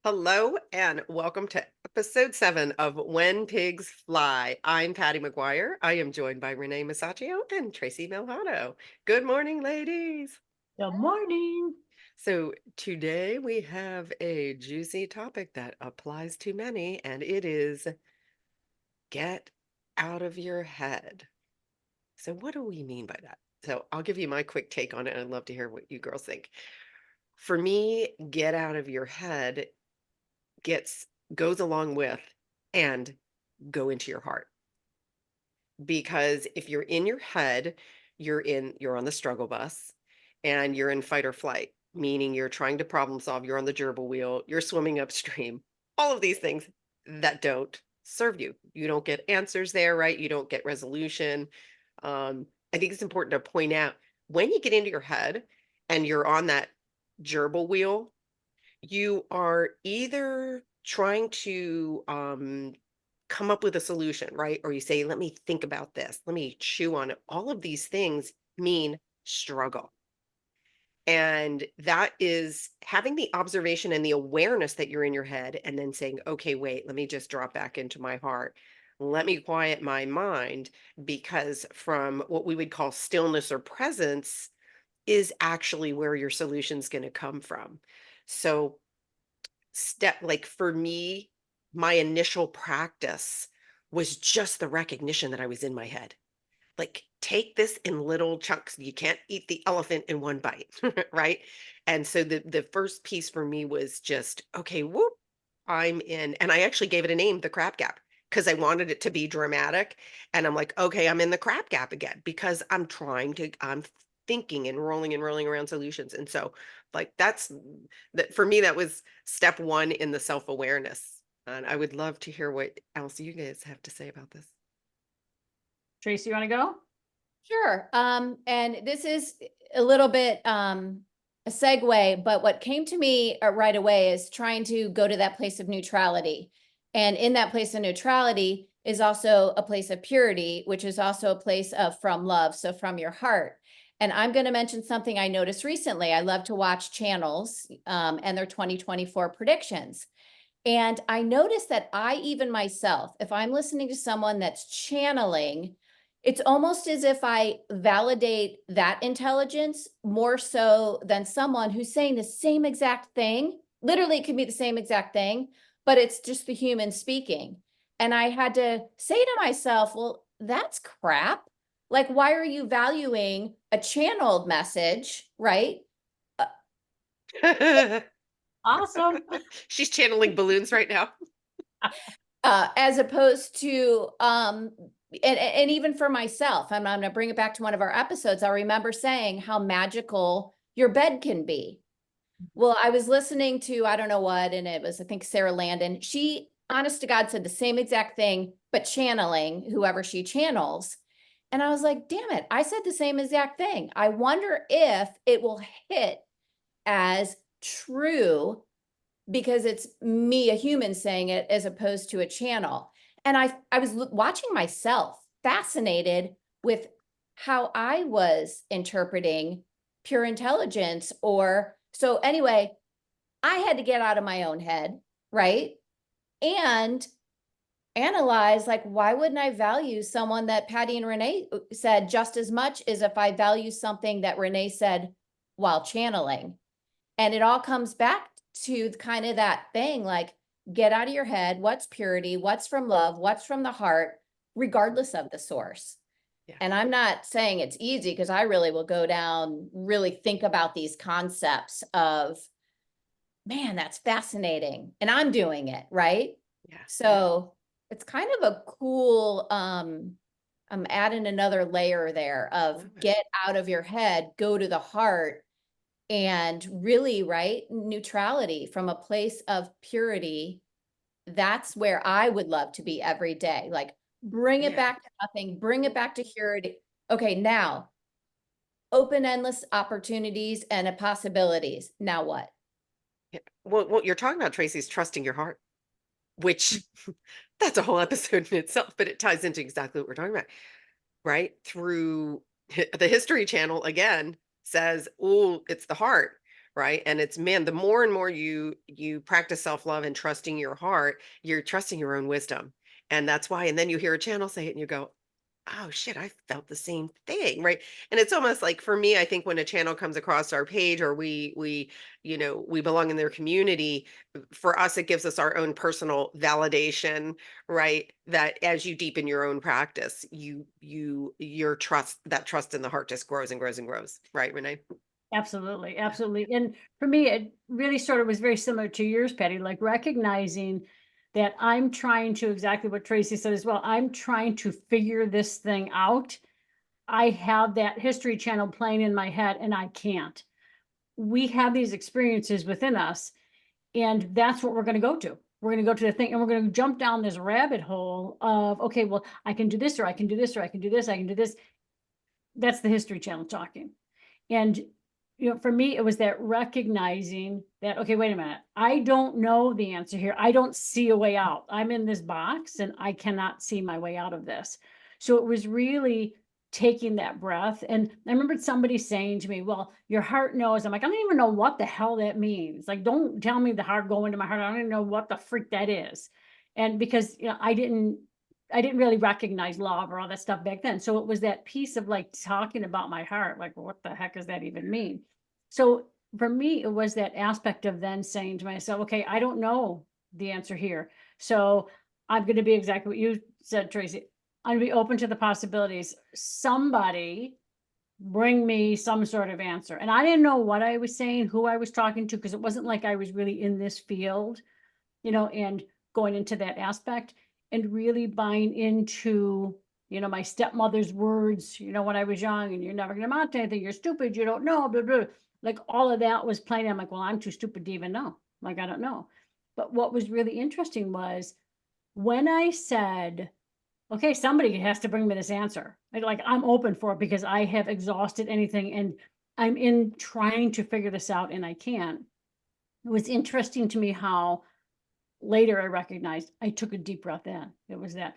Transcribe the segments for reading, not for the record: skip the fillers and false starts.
Hello and welcome to episode 7 of When Pigs Fly. I'm Patty McGuire. I am joined by Renee Masaccio and Tracy Melhado. Good morning, ladies. Good morning. So today we have a juicy topic that applies to many, and it is get out of your head. So what do we mean by that? So I'll give you my quick take on it. I'd love to hear what you girls think. For me, get out of your head gets goes along with and go into your heart. Because if you're in your head, you're on the struggle bus and you're in fight or flight, meaning you're trying to problem solve, you're on the gerbil wheel, you're swimming upstream. All of these things that don't serve you. You don't get answers there, right? You don't get resolution. I think it's important to point out when you get into your head and you're on that gerbil wheel, you are either trying to come up with a solution, right? Or you say, let me think about this, let me chew on it. All of these things mean struggle. And that is having the observation and the awareness that you're in your head and then saying, okay, wait, let me just drop back into my heart. Let me quiet my mind because from what we would call stillness or presence is actually where your solution's going to come from. So step like for me, my initial practice was just the recognition that I was in my head. Like, take this in little chunks. You can't eat the elephant in one bite, right? And so the first piece for me was just, okay, whoop, I'm in. And I actually gave it a name, the crap gap, because I wanted it to be dramatic. And I'm like, okay, I'm in the crap gap again because I'm thinking and rolling around solutions. And so, like, that's that for me, that was step one in the self awareness. And I would love to hear what else you guys have to say about this. Tracy, you want to go? Sure. And this is a little bit a segue, but what came to me right away is trying to go to that place of neutrality. And in that place of neutrality is also a place of purity, which is also a place of from love, so from your heart. And I'm going to mention something I noticed recently. I love to watch channels and their 2024 predictions. And I noticed that I even myself, if I'm listening to someone that's channeling, it's almost as if I validate that intelligence more so than someone who's saying the same exact thing. Literally, it could be the same exact thing, but it's just the human speaking. And I had to say to myself, well, that's crap. Like, why are you valuing a channeled message, right? Awesome. She's channeling balloons right now. As opposed to and even for myself, I'm going to bring it back to one of our episodes. I remember saying how magical your bed can be. Well, I was listening to I don't know what, and it was I think Sarah Landon. She, honest to God, said the same exact thing, but channeling whoever she channels. And I was like, damn it, I said the same exact thing. I wonder if it will hit as true because it's me, a human saying it as opposed to a channel. And I was watching myself, fascinated with how I was interpreting pure intelligence or so anyway, I had to get out of my own head, right? And analyze like why wouldn't I value someone that Patty and Renee said just as much as if I value something that Renee said while channeling. And it all comes back to kind of that thing like, get out of your head. What's purity? What's from love? What's from the heart, regardless of the source? Yeah. And I'm not saying it's easy because I really will go down, really think about these concepts of, man, that's fascinating. And I'm doing it, right? Yeah. So it's kind of a cool, I'm adding another layer there of Love it. get out of your head, go to the heart and really, right, neutrality from a place of purity. That's where I would love to be every day. Like bring it Yeah. back to nothing, bring it back to purity. Okay, now open endless opportunities and possibilities. Now what? Yeah. Well, what you're talking about, Tracy, is trusting your heart, which that's a whole episode in itself, but it ties into exactly what we're talking about, right? Through the History Channel again says, oh, it's the heart, right? And it's, man, the more and more you practice self-love and trusting your heart, you're trusting your own wisdom. And that's why, and then you hear a channel say it and you go, oh shit, I felt the same thing, right? And it's almost like, for me, I think when a channel comes across our page, or we belong in their community, for us it gives us our own personal validation, right? That as you deepen your own practice, your trust, that trust in the heart just grows and grows and grows, right, Renee? Absolutely, absolutely. And for me, it really sort of was very similar to yours, Patty, like recognizing that I'm trying to, exactly what Tracy said as well, I'm trying to figure this thing out. I have that history channel playing in my head and I can't. We have these experiences within us, and that's what we're going to go to. We're going to go to the thing and we're going to jump down this rabbit hole of, okay, well, I can do this, or I can do this, or I can do this, I can do this. That's the history channel talking. And for me, it was that recognizing that, okay, wait a minute, I don't know the answer here. I don't see a way out. I'm in this box and I cannot see my way out of this. So it was really taking that breath. And I remembered somebody saying to me, well, your heart knows. I'm like, I don't even know what the hell that means. Like, don't tell me the heart go into my heart. I don't even know what the freak that is. And because I didn't really recognize love or all that stuff back then. So it was that piece of like talking about my heart, like, what the heck does that even mean? So for me, it was that aspect of then saying to myself, okay, I don't know the answer here. So I'm going to be exactly what you said, Tracy. I'm going to be open to the possibilities. Somebody bring me some sort of answer. And I didn't know what I was saying, who I was talking to, because it wasn't like I was really in this field, and going into that aspect and really buying into, my stepmother's words, when I was young, and you're never going to amount to anything. You're stupid. You don't know, blah, blah. Like all of that was playing. I'm like, well, I'm too stupid to even know. Like, I don't know. But what was really interesting was when I said, okay, somebody has to bring me this answer. Like, I'm open for it because I have exhausted anything and I'm in trying to figure this out and I can't. It was interesting to me how later I recognized I took a deep breath in. It was that.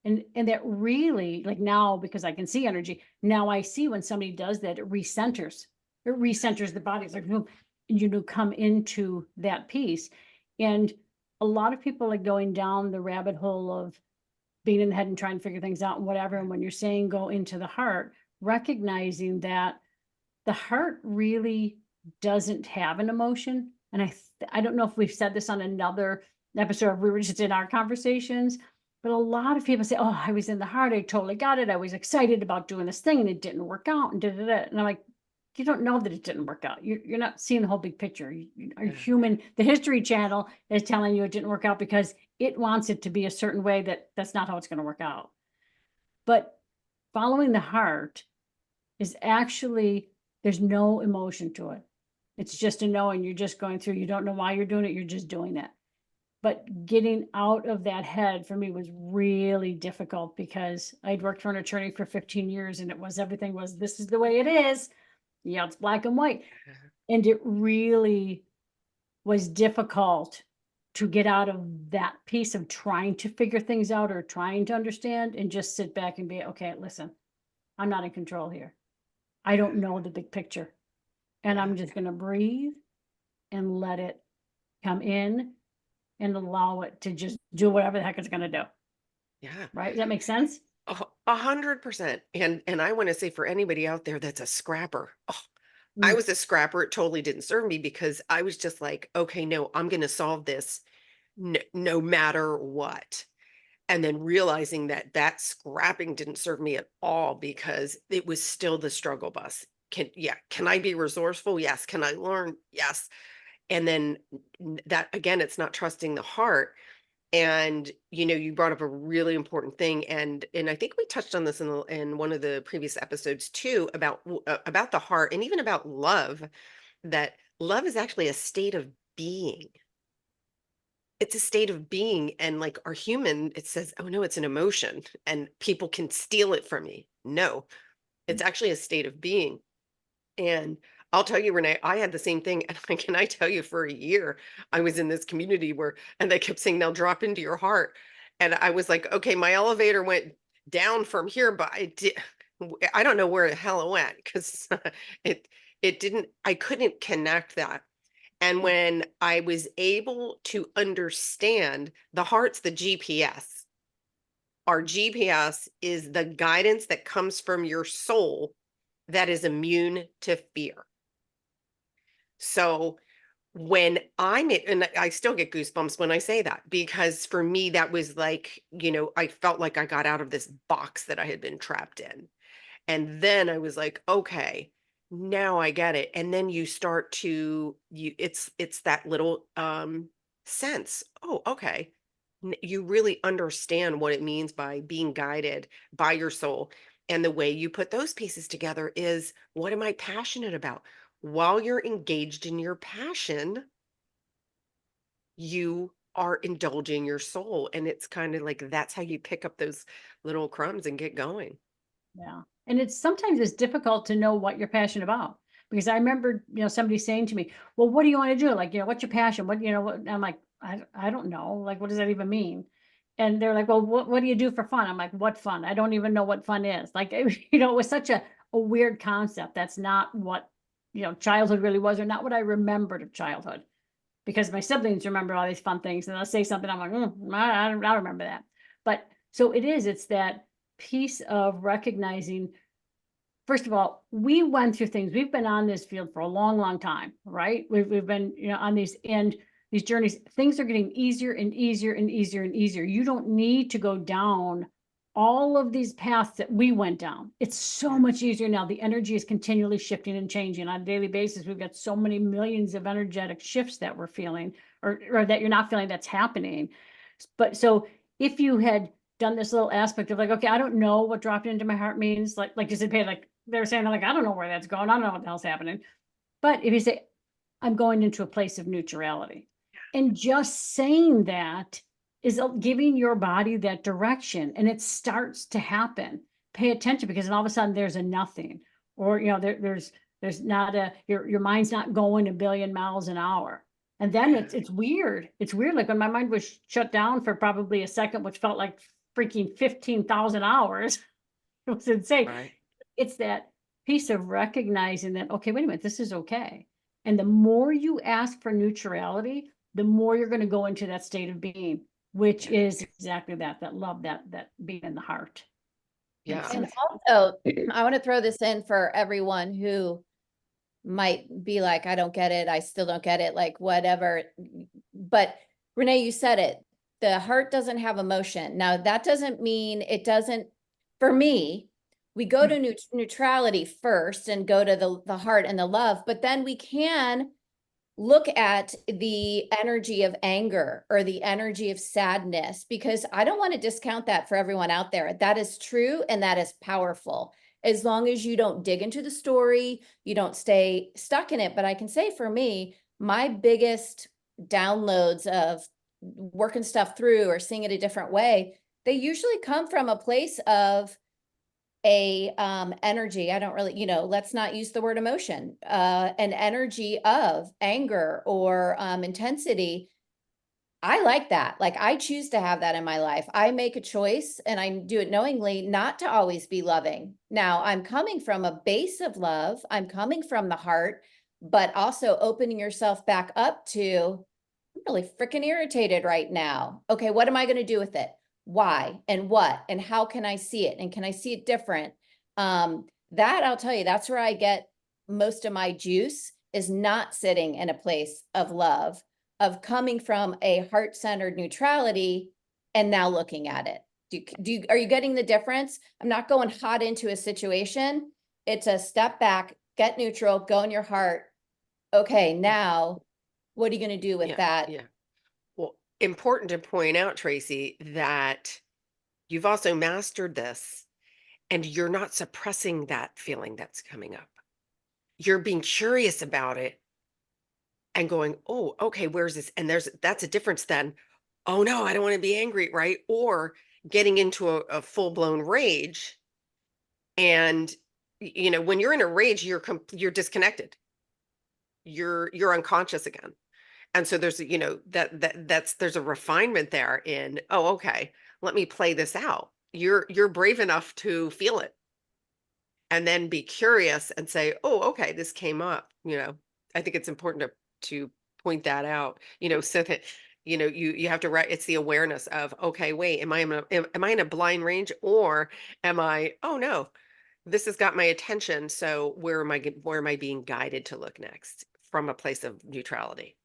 And that really, like now, because I can see energy, now I see when somebody does that, it recenters the body. It's like, come into that piece. And a lot of people are going down the rabbit hole of being in the head and trying to figure things out and whatever. And when you're saying go into the heart, recognizing that the heart really doesn't have an emotion. And I don't know if we've said this on another episode, we were just in our conversations, but a lot of people say, oh, I was in the heart, I totally got it, I was excited about doing this thing and it didn't work out, and da-da-da. And I'm like, you don't know that it didn't work out. You're not seeing the whole big picture. Are human. The History Channel is telling you it didn't work out because it wants it to be a certain way that's not how it's going to work out. But following the heart is actually, there's no emotion to it. It's just a knowing. You're just going through. You don't know why you're doing it. You're just doing it. But getting out of that head for me was really difficult because I'd worked for an attorney for 15 years and everything was, this is the way it is. Yeah, it's black and white. And it really was difficult to get out of that piece of trying to figure things out or trying to understand and just sit back and be, okay, listen, I'm not in control here. I don't know the big picture. And I'm just going to breathe and let it come in and allow it to just do whatever the heck it's going to do. Yeah. Right? Does that make sense? 100%. And I want to say, for anybody out there that's a scrapper, I was a scrapper. It totally didn't serve me because I was just like, okay, no, I'm going to solve this no matter what. And then realizing that scrapping didn't serve me at all because it was still the struggle bus. Can I be resourceful? Yes. Can I learn? Yes. And then that, again, it's not trusting the heart. And you brought up a really important thing, and I think we touched on this in one of the previous episodes too, about the heart and even about love, that love is actually a state of being. It's a state of being, and like our human, it says, oh no, it's an emotion and people can steal it from me. No, it's actually a state of being. And I'll tell you, Renee, I had the same thing. And can I tell you, for a year, I was in this community and they kept saying, now drop into your heart. And I was like, okay, my elevator went down from here, but I don't know where the hell it went, because it I couldn't connect that. And when I was able to understand the heart's the GPS, our GPS is the guidance that comes from your soul that is immune to fear. So when and I still get goosebumps when I say that, because for me, that was like, I felt like I got out of this box that I had been trapped in. And then I was like, okay, now I get it. And then you start to it's that little sense. Oh, okay. You really understand what it means by being guided by your soul. And the way you put those pieces together is, what am I passionate about? While you're engaged in your passion, you are indulging your soul. And it's kind of like that's how you pick up those little crumbs and get going. Yeah. And it's sometimes it's difficult to know what you're passionate about. Because I remember, somebody saying to me, well, what do you want to do? Like, what's your passion? What, I'm like, I don't know. Like, what does that even mean? And they're like, well, what do you do for fun? I'm like, what fun? I don't even know what fun is. Like, it was such a weird concept. That's not what, childhood really was, or not what I remembered of childhood. Because my siblings remember all these fun things, and they'll say something, I'm like, I don't remember that. But so it's that piece of recognizing, first of all, we went through things. We've been on this field for a long, long time, right? We've been, on these journeys. Things are getting easier and easier and easier and easier. You don't need to go down all of these paths that we went down. It's so Yeah. much easier now. The energy is continually shifting and changing on a daily basis. We've got so many millions of energetic shifts that we're feeling, or that you're not feeling, that's happening. But so if you had done this little aspect of like, okay, I don't know what dropped into my heart means. Like you said, like they're saying, like, I don't know where that's going. I don't know what the hell's happening. But if you say, I'm going into a place of neutrality, and just saying that is giving your body that direction, and it starts to happen. Pay attention, because then all of a sudden there's a nothing, or there's not your mind's not going a billion miles an hour. And then it's weird. It's weird. Like when my mind was shut down for probably a second, which felt like freaking 15,000 hours. It was insane. Right. It's that piece of recognizing that, okay, wait a minute, this is okay. And the more you ask for neutrality, the more you're going to go into that state of being, which is exactly that love, that being in the heart. Yeah. And also, I want to throw this in for everyone who might be like, I don't get it. I still don't get it. Like, whatever. But Renee, you said it. The heart doesn't have emotion. Now, that doesn't mean it doesn't, for me, we go to neutrality first and go to the heart and the love, but then we can look at the energy of anger or the energy of sadness, because I don't want to discount that for everyone out there. That is true and that is powerful. As long as you don't dig into the story, you don't stay stuck in it. But I can say for me, my biggest downloads of working stuff through or seeing it a different way, they usually come from a place of a energy. I don't really, let's not use the word emotion, an energy of anger or intensity. I like that. Like, I choose to have that in my life. I make a choice, and I do it knowingly, not to always be loving. Now, I'm coming from a base of love. I'm coming from the heart, but also opening yourself back up to, I'm really freaking irritated right now. Okay, what am I going to do with it? Why and what and how can I see it, and can I see it different? That, I'll tell you, that's where I get most of my juice, is not sitting in a place of love, of coming from a heart-centered neutrality and now looking at it. Are you getting the difference? I'm not going hot into a situation. It's a step back, get neutral, go in your heart. Okay, now what are you going to do with that? Yeah. Well, important to point out, Tracy, that you've also mastered this, and you're not suppressing that feeling that's coming up. You're being curious about it and going, oh, okay, where's this? And that's a difference then. Oh no, I don't want to be angry, right? Or getting into a full-blown rage. And when you're in a rage, you're disconnected. You're unconscious again. And so there's, there's a refinement there in, oh, okay, let me play this out. You're brave enough to feel it and then be curious and say, oh, okay, this came up, I think it's important to point that out, so that, you have to write, it's the awareness of, okay, wait, am I in a blind range, or am I, oh no, this has got my attention. So where am I being guided to look next from a place of neutrality?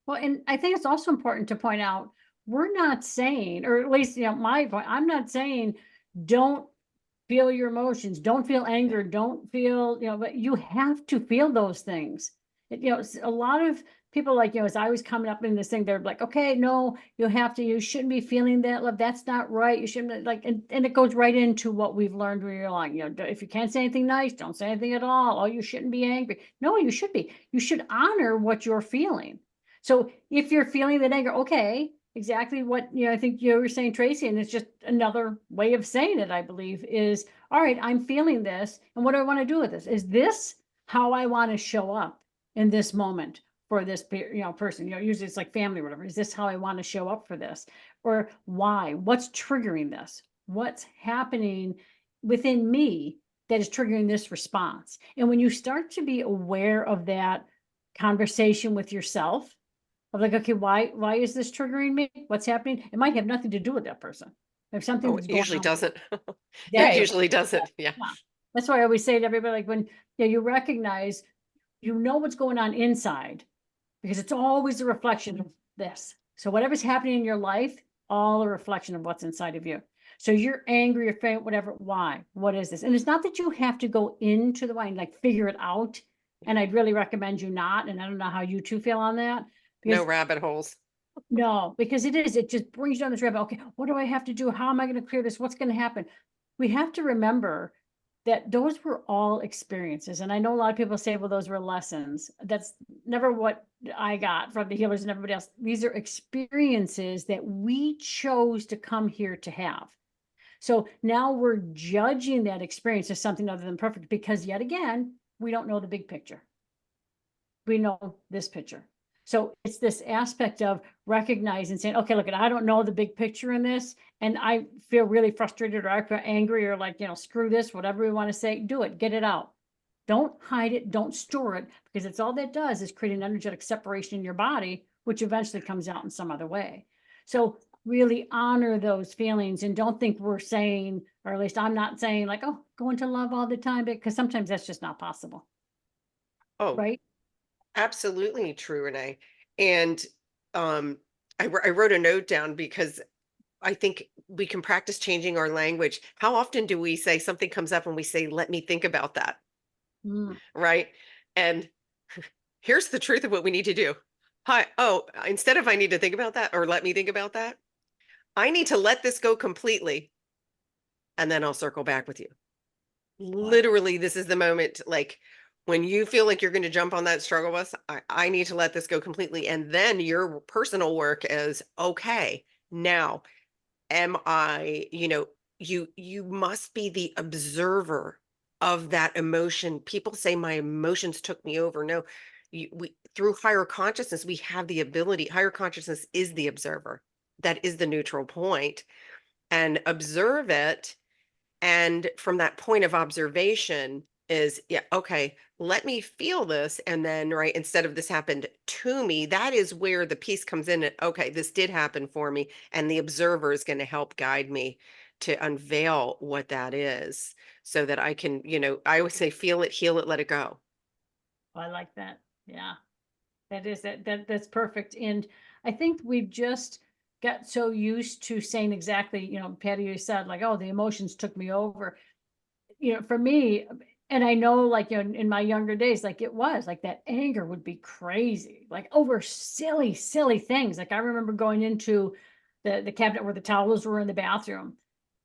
Well, and I think it's also important to point out, we're not saying, or at least, my point, I'm not saying don't feel your emotions, don't feel anger, don't feel, but you have to feel those things. A lot of people, like, as I was coming up in this thing, they're like, okay, no, you shouldn't be feeling that love. That's not right. You shouldn't, like, and it goes right into what we've learned when you're like, if you can't say anything nice, don't say anything at all. Oh, you shouldn't be angry. No, you should be. You should honor what you're feeling. So if you're feeling that anger, okay, exactly what, I think you were saying, Tracy, and it's just another way of saying it, I believe, is, all right, I'm feeling this, and what do I want to do with this? Is this how I want to show up in this moment for this, person? Usually it's like family or whatever. Is this how I want to show up for this? Or why? What's triggering this? What's happening within me that is triggering this response? And when you start to be aware of that conversation with yourself, of like, okay, why is this triggering me? What's happening? It might have nothing to do with that person. There's something Oh, that's it going usually on. doesn't. It That, Right. usually doesn't. Yeah. yeah. That's why I always say to everybody, like, when you recognize, what's going on inside, because it's always a reflection of this. So whatever's happening in your life, all a reflection of what's inside of you. So you're angry or faint, whatever. Why? What is this? And it's not that you have to go into the why and like figure it out. And I'd really recommend you not. And I don't know how you two feel on that. No Because rabbit holes. no, because it just brings you down this rabbit. Okay, what do I have to do? How am I going to clear this? What's going to happen? We have to remember that those were all experiences. And I know a lot of people say, well, those were lessons. That's never what I got from the healers and everybody else. These are experiences that we chose to come here to have. So now we're judging that experience as something other than perfect, because yet again, we don't know the big picture. We know this picture. So it's this aspect of recognizing, saying, okay, look, I don't know the big picture in this, and I feel really frustrated, or I feel angry, or like, screw this, whatever we want to say, do it, get it out. Don't hide it, don't store it, because it's all that does is create an energetic separation in your body, which eventually comes out in some other way. So really honor those feelings, and don't think we're saying, or at least I'm not saying, like, oh, go into love all the time, because sometimes that's just not possible, Oh, right? absolutely true, Renee. And um, I wrote a note down because I think we can practice changing our language. How often do we say something comes up and we say, let me think about that? Mm. Right. And here's the truth of what we need to do. Hi. Oh, instead of I need to think about that, or let me think about that, I need to let this go completely. And then I'll circle back with you. Literally, this is the moment, like when you feel like you're going to jump on that struggle bus, I need to let this go completely. And then your personal work is, okay, now am I, you must be the observer of that emotion. People say my emotions took me over. No, through higher consciousness, we have the ability. Higher consciousness is the observer. That is the neutral point, and observe it. And from that point of observation is, yeah, okay, let me feel this. And then, right, instead of this happened to me, that is where the piece comes in. Okay, this did happen for me. And the observer is going to help guide me to unveil what that is, so that I can, I always say, feel it, heal it, let it go. I like that. Yeah. That's perfect. And I think we've just got so used to saying exactly, Patty, you said, like, oh, the emotions took me over. For me, and I know, like, in my younger days, like, it was like that anger would be crazy, like over silly, silly things. Like I remember going into the cabinet where the towels were in the bathroom,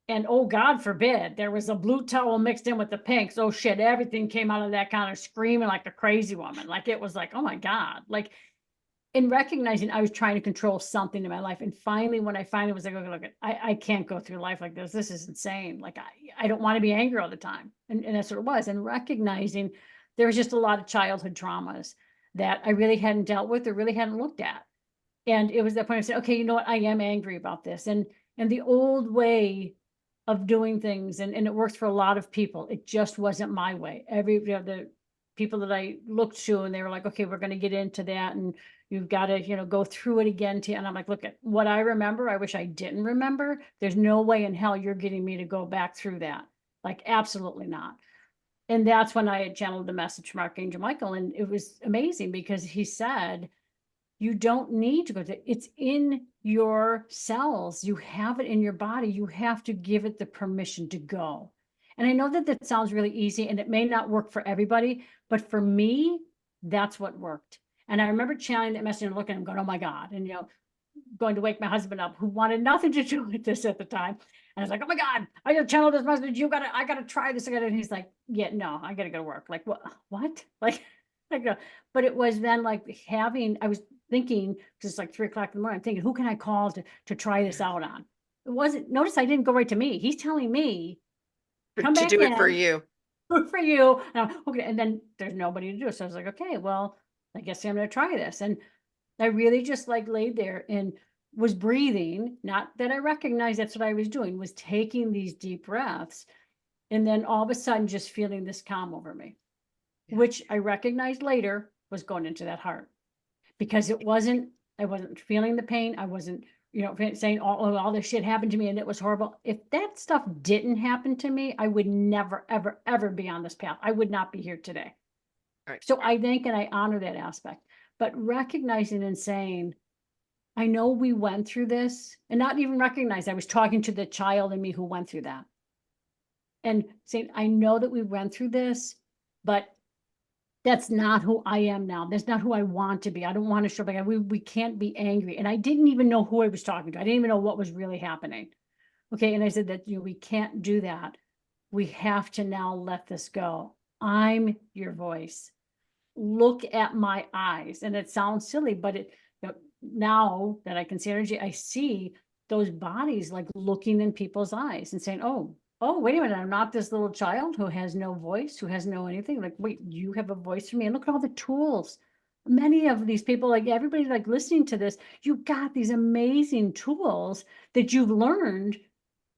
and oh, God forbid, there was a blue towel mixed in with the pinks. Oh shit, everything came out of that kind of screaming like a crazy woman. Like it was like, oh my God. Like, in recognizing I was trying to control something in my life. And finally, when I finally was like, okay, look, I can't go through life like this. This is insane. Like I don't want to be angry all the time. And that's what it was. And recognizing there was just a lot of childhood traumas that I really hadn't dealt with or really hadn't looked at. And it was that point I said, okay, you know what? I am angry about this. And the old way of doing things, and it works for a lot of people. It just wasn't my way. The people that I looked to, and they were like, okay, we're going to get into that, and you've got to, go through it again. And I'm like, look at what I remember. I wish I didn't remember. There's no way in hell you're getting me to go back through that. Like, absolutely not. And that's when I had channeled the message from Archangel Michael. And it was amazing because he said, you don't need to go to it's in your cells. You have it in your body. You have to give it the permission to go. And I know that that sounds really easy and it may not work for everybody, but for me, that's what worked. And I remember channeling that message and looking at him going, oh my God. And, going to wake my husband up who wanted nothing to do with this at the time. And I was like, oh my God, I gotta channel this message. I gotta try this again. And he's like, yeah, no, I gotta go to work. Like, what? Like, I go, but it was then like I was thinking, because it's like 3 o'clock in the morning, I'm thinking, who can I call to try this out on? It wasn't, notice I didn't go right to me. He's telling me, come To back do it for in, you. good for you. Okay. And then there's nobody to do it. So I was like, okay, well, I guess I'm going to try this. And I really just like laid there and was breathing, not that I recognized that's what I was doing, was taking these deep breaths. And then all of a sudden just feeling this calm over me, Yeah. which I recognized later was going into that heart, because I wasn't feeling the pain. I wasn't, saying all this shit happened to me and it was horrible. If that stuff didn't happen to me, I would never, ever, ever be on this path. I would not be here today. Right. So I thank and I honor that aspect, but recognizing and saying, I know we went through this, and not even recognize I was talking to the child in me who went through that. And saying, I know that we went through this, but that's not who I am now. That's not who I want to be. I don't want to show up. We can't be angry. And I didn't even know who I was talking to. I didn't even know what was really happening. Okay. And I said that, we can't do that. We have to now let this go. I'm your voice. Look at my eyes. And it sounds silly, but now that I can see energy, I see those bodies like looking in people's eyes and saying, oh, wait a minute, I'm not this little child who has no voice, who has no anything. Like, wait, you have a voice for me. And look at all the tools. Many of these people, like everybody like listening to this, you got these amazing tools that you've learned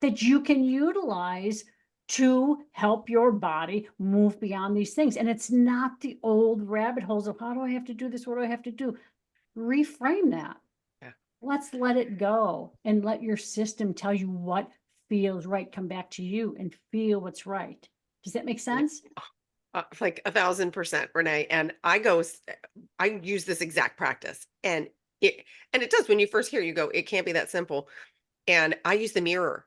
that you can utilize to help your body move beyond these things. And it's not the old rabbit holes of how do I have to do this? What do I have to do? Reframe that. Yeah. Let's let it go and let your system tell you what feels right. Come back to you and feel what's right. Does that make sense? Like 1,000%, Renee. And I use this exact practice, and it does. When you first hear, you go, it can't be that simple. And I use the mirror.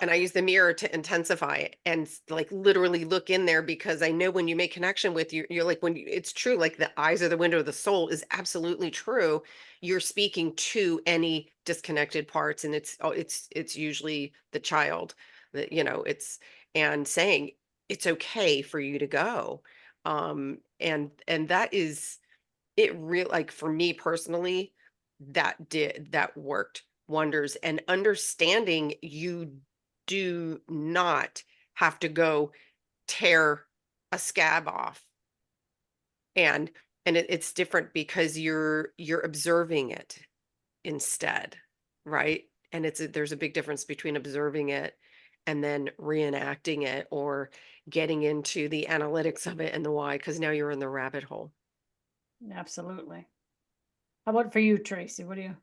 And I use the mirror to intensify it and like literally look in there, because I know when you make connection with you're like, it's true, like the eyes are the window of the soul is absolutely true. You're speaking to any disconnected parts, and it's usually the child that, and saying it's okay for you to go. And that is it real like for me personally, that worked wonders. And understanding you do not have to go tear a scab off, and it's different because you're observing it instead, right? And there's a big difference between observing it and then reenacting it, or getting into the analytics of it and the why, because now you're in the rabbit hole. Absolutely. How about for you, Tracy? What do you?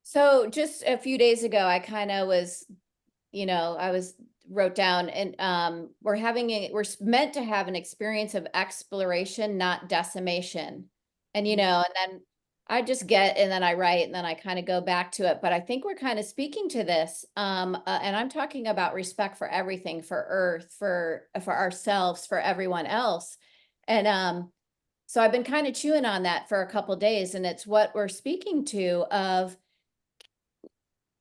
So just a few days ago, I kind of was, wrote down, and we're meant to have an experience of exploration, not decimation. And, and then I just and then I write, and then I kind of go back to it. But I think we're kind of speaking to this. And I'm talking about respect for everything, for Earth, for ourselves, for everyone else. And so I've been kind of chewing on that for a couple of days, and it's what we're speaking to of,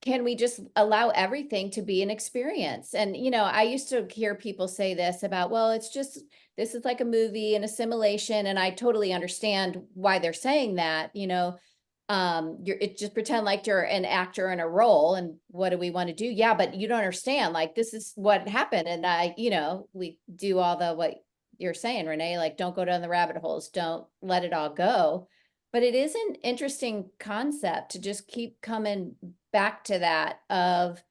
can we just allow everything to be an experience? And, I used to hear people say this about, well, this is like a movie, and assimilation. And I totally understand why they're saying that, just pretend like you're an actor in a role. And what do we want to do? Yeah, but you don't understand, like, this is what happened. And we do all what you're saying, Renee, like, don't go down the rabbit holes, don't let it all go. But it is an interesting concept to just keep coming back to that of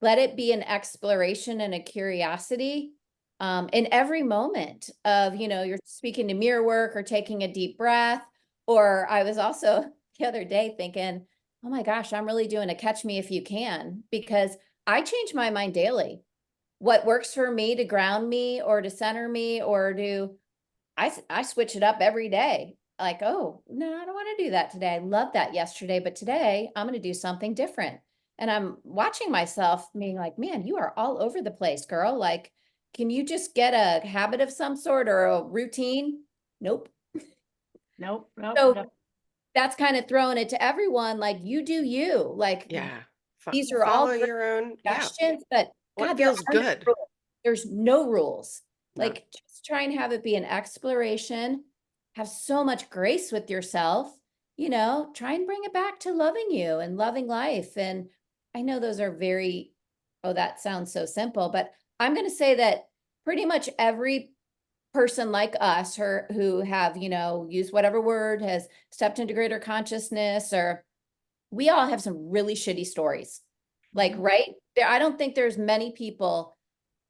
let it be an exploration and a curiosity in every moment of, you're speaking to mirror work or taking a deep breath. Or I was also the other day thinking, oh my gosh, I'm really doing a catch me if you can, because I change my mind daily. What works for me to ground me or to center me or I switch it up every day. Like, oh, no, I don't want to do that today. I loved that yesterday, but today I'm going to do something different. And I'm watching myself being like, man, you are all over the place, girl. Like, can you just get a habit of some sort or a routine? Nope. Nope, nope, So nope. that's kind of throwing it to everyone. Like, you do you. Like, Yeah. these are all Follow great your own. Yeah. suggestions, but What God, there feels are no good? rules. There's no rules. No. Like, just try and have it be an exploration. Have so much grace with yourself. Try and bring it back to loving you and loving life. And I know those are very, oh, that sounds so simple, but I'm going to say that pretty much every person like us or who have, used whatever word, has stepped into greater consciousness, or we all have some really shitty stories. Like, right there, I don't think there's many people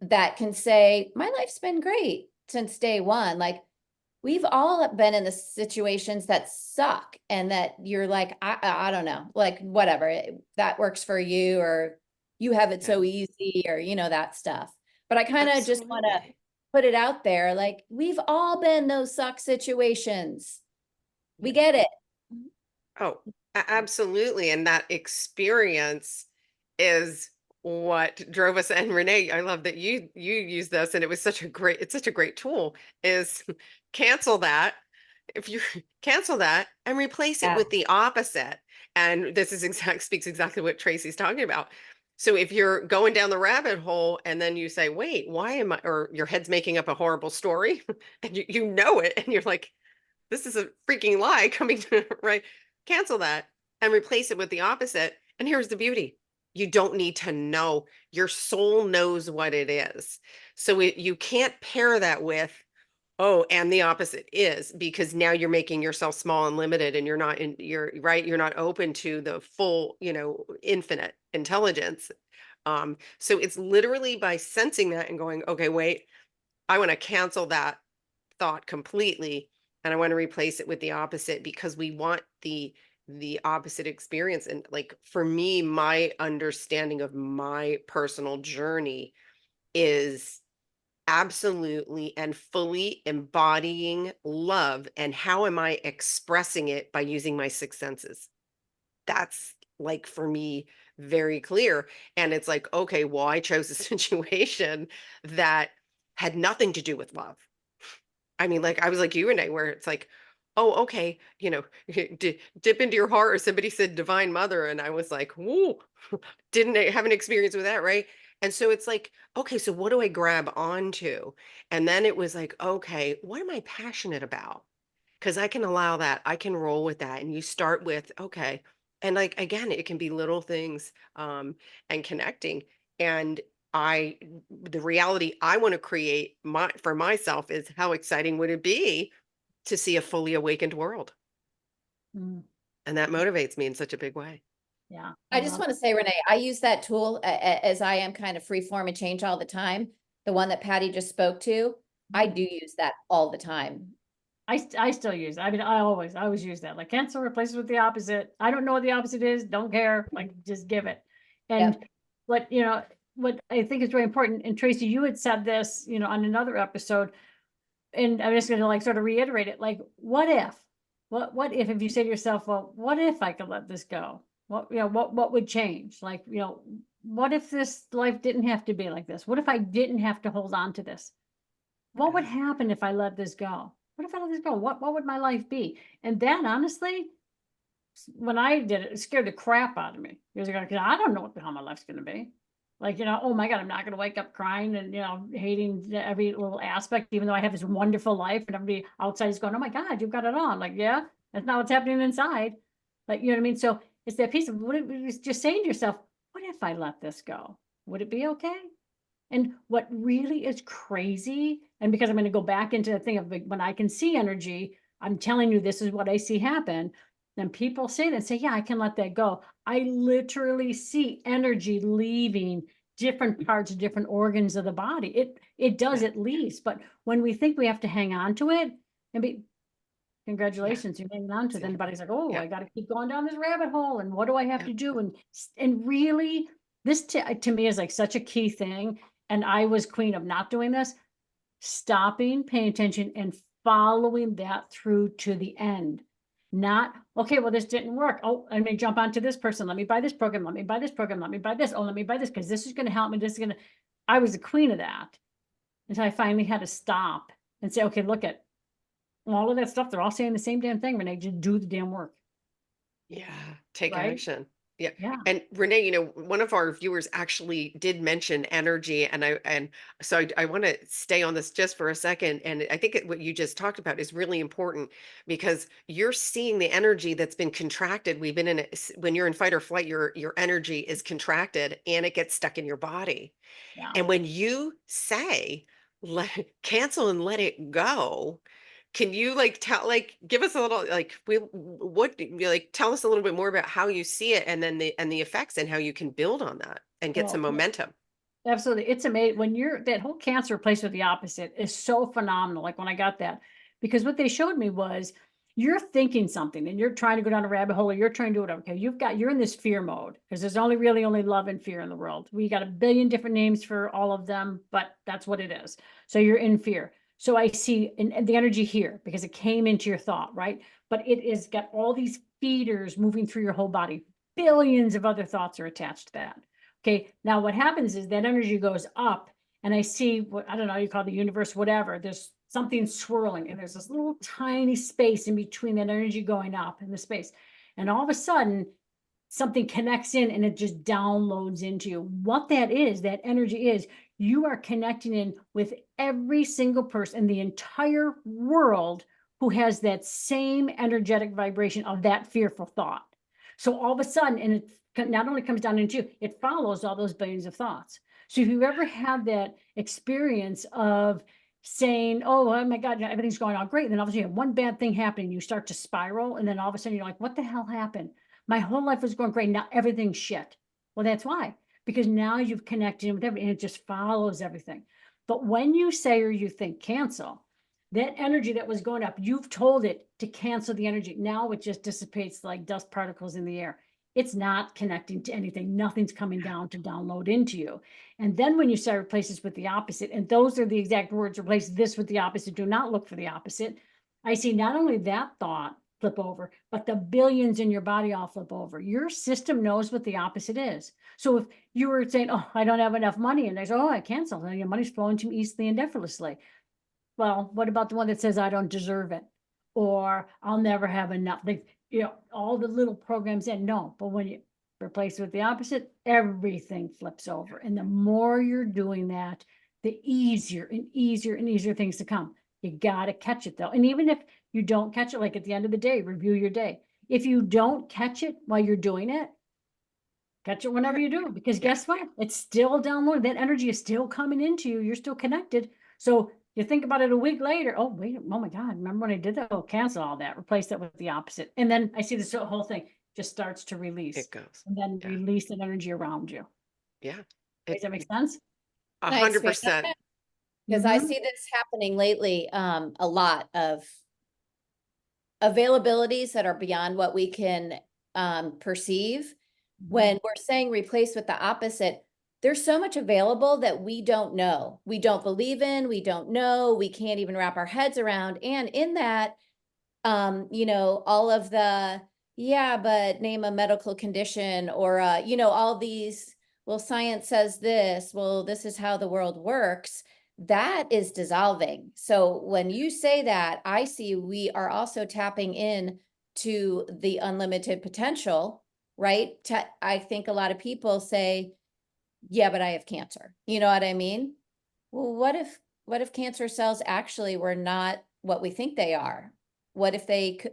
that can say, my life's been great since day one. Like, we've all been in the situations that suck and that you're like, I don't know, like, whatever, that works for you, or you have it Yeah. so easy, or, that stuff. But I kind of just want to Absolutely. put it out there. Like, we've all been those suck situations. We Yeah. get it. Oh, absolutely. And that experience is what drove us. And Renee, I love that you use this, and it's such a great tool, is cancel that. If you cancel that and replace it Yeah. with the opposite. And this is speaks exactly what Tracy's talking about. So if you're going down the rabbit hole and then you say, wait, why am I, or your head's making up a horrible story and you know it, and you're like, this is a freaking lie coming to right. Cancel that and replace it with the opposite. And here's the beauty. You don't need to know. Your soul knows what it is. So you can't pair that with, oh, and the opposite is, because now you're making yourself small and limited, and you're right. You're not open to the full, infinite intelligence. So it's literally by sensing that and going, okay, wait, I want to cancel that thought completely, and I want to replace it with the opposite, because we want the opposite experience. And like, for me, my understanding of my personal journey is absolutely and fully embodying love. And how am I expressing it? By using my six senses. That's, like, for me, very clear. And it's like, okay, well, I chose a situation that had nothing to do with love. I mean, like, I was like you, Renee, where it's like, oh, okay, dip into your heart, or somebody said divine mother, and I was like, whoa, didn't have an experience with that, right? And so it's like, okay, so what do I grab onto? And then it was like, okay, what am I passionate about? Because I can allow that, I can roll with that. And you start with, okay, and like, again, it can be little things, and connecting. And I, the reality I want to create for myself is, how exciting would it be to see a fully awakened world? Mm, And that motivates me in such a big way. yeah, I I just love. want to say, Renee, I use that tool as I am kind of free form and change all the time. The one that Patty just spoke to, I do use that all the time. I still use it. I mean, I always use that. Like, cancel, replace it with the opposite. I don't know what the opposite is. Don't care. Like, just give it. And Yep. what I think is very important, and Tracy, you had said this, on another episode, and I'm just going to like sort of reiterate it. Like, what if? What if you say to yourself, well, what if I could let this go? What would change? Like, what if this life didn't have to be like this? What if I didn't have to hold on to this? What would Yeah. happen if I let this go? What if I let this go? What would my life be? And then honestly, when I did it, it scared the crap out of me. Years ago, 'cause I don't know what the hell my life's gonna be. Like, oh my God, I'm not gonna wake up crying and hating every little aspect, even though I have this wonderful life and everybody outside is going, oh my God, you've got it all. I'm like, yeah, that's not what's happening inside. Like, you know what I mean? So it's that piece of just saying to yourself, what if I let this go? Would it be okay? And what really is crazy, and because I'm going to go back into the thing of like, when I can see energy, I'm telling you, this is what I see happen. Then people say that, say, yeah, I can let that go. I literally see energy leaving different parts, different organs of the body. It does Yeah. at least, but when we think we have to hang on to it and be, Yeah. congratulations, you're hanging on to it, then the body's like, oh, Yeah. I got to keep going down this rabbit hole. And what do I have Yeah. to do? And really, this to me is like such a key thing. And I was queen of not doing this, stopping, paying attention, and following that through to the end. Not, okay, well, this didn't work. Oh, let me jump onto this person. Let me buy this program. Let me buy this program. Let me buy this. Oh, let me buy this because this is going to help me. This is going to, I was the queen of that until I finally had to stop and say, okay, look at all of that stuff. They're all saying the same damn thing, Renee. Just do the damn work, Yeah, take right? action. Yeah. Yeah. And Renee, one of our viewers actually did mention energy, and so I want to stay on this just for a second. And I think what you just talked about is really important because you're seeing the energy that's been contracted. We've been in when you're in fight or flight, your energy is contracted and it gets stuck in your body. Yeah. And when you say cancel and let it go, can you give us a little tell us a little bit more about how you see it and then the effects and how you can build on that and get some Well, momentum. absolutely. It's amazing when you're that whole cancer replaced with the opposite is so phenomenal. Like when I got that, because what they showed me was you're thinking something and you're trying to go down a rabbit hole or you're trying to do whatever. Okay, you're in this fear mode because there's only love and fear in the world. We got a billion different names for all of them, but that's what it is. So you're in fear. So I see and the energy here because it came into your thought, right? But it is got all these feeders moving through your whole body. Billions of other thoughts are attached to that. Okay, now what happens is that energy goes up, and I see what I don't know, you call the universe, whatever. There's something swirling, and there's this little tiny space in between that energy going up in the space. And all of a sudden, something connects in and it just downloads into you. What that energy is, you are connecting in with every single person in the entire world who has that same energetic vibration of that fearful thought. So all of a sudden, and it not only comes down into you, it follows all those billions of thoughts. So if you ever had that experience of saying, oh my God, everything's going on great. And then all of a sudden you have one bad thing happening, you start to spiral. And then all of a sudden you're like, what the hell happened? My whole life was going great. Now everything's shit. Well, that's why, because now you've connected with everything and it just follows everything. But when you say or you think cancel, that energy that was going up, you've told it to cancel the energy. Now it just dissipates like dust particles in the air. It's not connecting to anything. Nothing's coming down to download into you. And then when you say replace this with the opposite, and those are the exact words, replace this with the opposite, do not look for the opposite. I see not only that thought flip over, but the billions in your body all flip over. Your system knows what the opposite is. So if you were saying, oh, I don't have enough money, and they say, oh, I cancel, and your money's flowing to me easily and effortlessly. Well, what about the one that says I don't deserve it? Or I'll never have enough. All the little programs in, no, but when you replace it with the opposite, everything flips over. And the more you're doing that, the easier and easier and easier things to come. You got to catch it though. And even if you don't catch it, like at the end of the day, review your day. If you don't catch it while you're doing it, catch it whenever you do, because Yeah. guess what? It's still downloaded. That energy is still coming into you. You're still connected. So you think about it a week later. Oh, wait, oh my God. Remember when I did that? Oh, cancel all that. Replace that with the opposite. And then I see this whole thing just starts to release It goes. and then Yeah. release that energy around you. Yeah. Does It that make sense? a Can I hundred expand on percent. that? Because I Mhm. see this happening lately, a lot of availabilities that are beyond what we can perceive. When we're saying replace with the opposite, there's so much available that we don't know. We don't believe in, we don't know, we can't even wrap our heads around. And in that, all of the, yeah, but name a medical condition or, all these, well, science says this, well, this is how the world works. That is dissolving. So when you say that, I see we are also tapping in to the unlimited potential, right? I think a lot of people say, yeah, but I have cancer. You know what I mean? Well, what if cancer cells actually were not what we think they are? What if they could,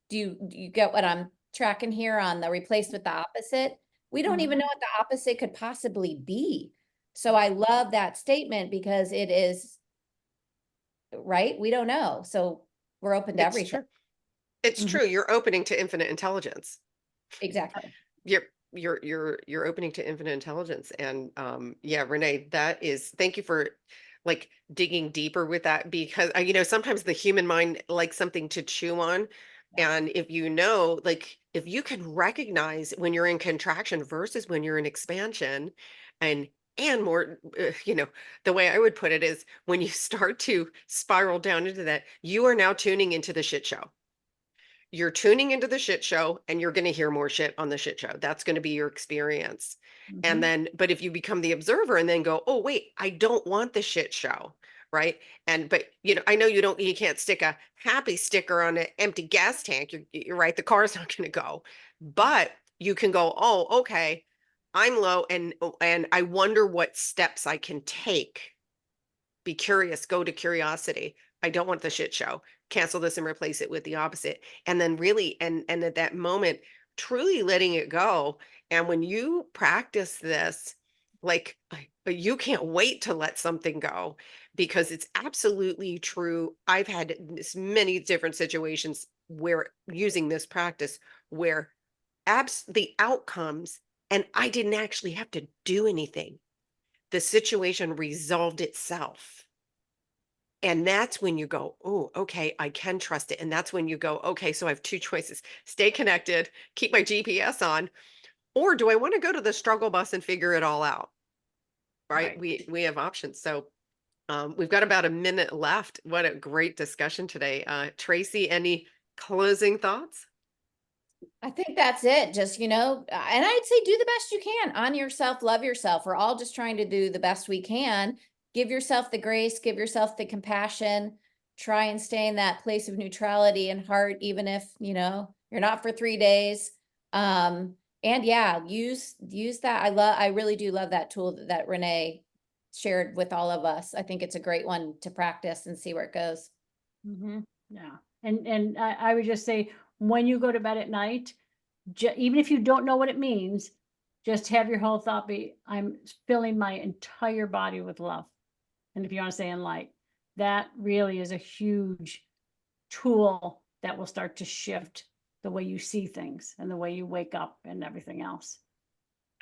do you get what I'm tracking here on the replace with the opposite? We don't even know what the opposite could possibly be. So I love that statement because it is right. We don't know. So we're open to It's everything. true. It's Mhm. true. You're opening to infinite intelligence. Exactly. You're you're opening to infinite intelligence. And yeah, Renee, thank you for like digging deeper with that, because sometimes the human mind likes something to chew on. Yeah. And if you can recognize when you're in contraction versus when you're in expansion, and more, the way I would put it is, when you start to spiral down into that, you are now tuning into the shit show. You're tuning into the shit show, and you're going to hear more shit on the shit show. That's going to be your experience. And Mhm. then, but if you become the observer and then go, oh, wait, I don't want the shit show. Right. But I know you can't stick a happy sticker on an empty gas tank. You're right. The car's not going to go, but you can go, oh, okay, I'm low. And I wonder what steps I can take. Be curious, go to curiosity. I don't want the shit show. Cancel this and replace it with the opposite. And then really, and at that moment, truly letting it go. And when you practice this, you can't wait to let something go, because it's absolutely true. I've had many different situations where, using this practice, where the outcomes, and I didn't actually have to do anything. The situation resolved itself. And that's when you go, oh, okay, I can trust it. And that's when you go, okay, so I have two choices: stay connected, keep my GPS on, or do I want to go to the struggle bus and figure it all out? Right? Right. We have options. So we've got about a minute left. What a great discussion today. Tracy, any closing thoughts? I think that's it. Just, and I'd say do the best you can. Honor yourself, love yourself. We're all just trying to do the best we can. Give yourself the grace, give yourself the compassion. Try and stay in that place of neutrality and heart, even if, you're not for 3 days. And yeah, use that. I really do love that tool that Renee shared with all of us. I think it's a great one to practice and see where it goes. Yeah. And I would just say, when you go to bed at night, even if you don't know what it means, just have your whole thought be, I'm filling my entire body with love. And if you want to say in light, that really is a huge tool that will start to shift the way you see things and the way you wake up and everything else.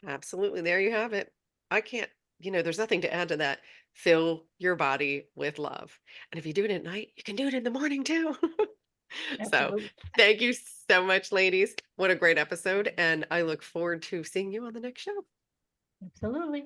Absolutely. There you have it. I can't, there's nothing to add to that. Fill your body with love. And if you do it at night, you can do it in the morning too. So Absolutely. thank you so much, ladies. What a great episode. And I look forward to seeing you on the next show. Absolutely.